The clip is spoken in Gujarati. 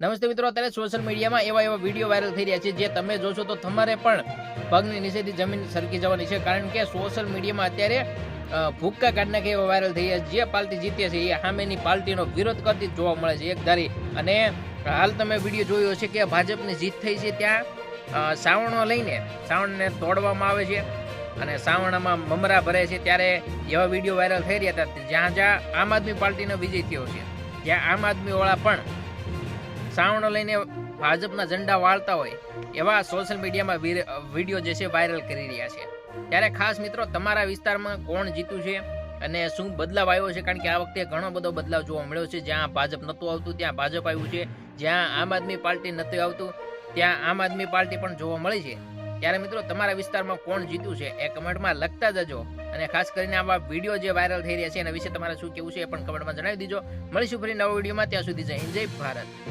નમસ્તે મિત્રો, અત્યારે સોશિયલ મીડિયામાં એવા વિડીયો વાયરલ થઈ રહ્યા છે જે તમે જોશો તો તમારે પણ પગની નીચેથી જમીન સરકી જવાની છે. કારણ કે સોશિયલ મીડિયામાં અત્યારે ભૂક્કા કાઢ નાખે એવા વાયરલ થઈ રહ્યા છે. જે પાર્ટી જીતે છે એ સામેની પાર્ટીનો વિરોધ કરતી જોવા મળે છે એકધારી. અને હાલ તમે વિડીયો જોયો છે કે ભાજપની જીત થઈ છે ત્યાં સાવણો લઈને સાવણને તોડવામાં આવે છે અને સાવણામાં મમરા ભરે છે. ત્યારે એવા વિડીયો વાયરલ થઈ રહ્યા હતા જ્યાં આમ આદમી પાર્ટીનો વિજય થયો છે, જ્યાં આમ આદમી વાળા પણ સાવણો લઈને ભાજપના ઝંડા વાળતા હોય એવા સોશિયલ મીડિયામાં વિડીયો જે છે વાયરલ કરી રહ્યા છે. ત્યારે ખાસ મિત્રો, તમારા વિસ્તારમાં કોણ જીત્યું છે અને શું બદલાવ આવ્યો છે? કારણ કે આ વખતે ઘણો બધો બદલાવ જોવા મળ્યો છે. જ્યાં ભાજપ નહોતું આવતું ત્યાં ભાજપ આવ્યું છે, જ્યાં આમ આદમી પાર્ટી નથી આવતું ત્યાં આમ આદમી પાર્ટી પણ જોવા મળી છે. ત્યારે મિત્રો, તમારા વિસ્તારમાં કોણ જીત્યું છે એ કમેન્ટમાં લખતા જજો. અને ખાસ કરીને આવા વિડીયો જે વાયરલ થઈ રહ્યા છે એના વિશે તમારે શું કેવું છે એ પણ કમેન્ટમાં જણાવી દીજો. મળીશું ફરી નવા વિડીયોમાં. ત્યાં સુધી જય હિન્દ, જય ભારત.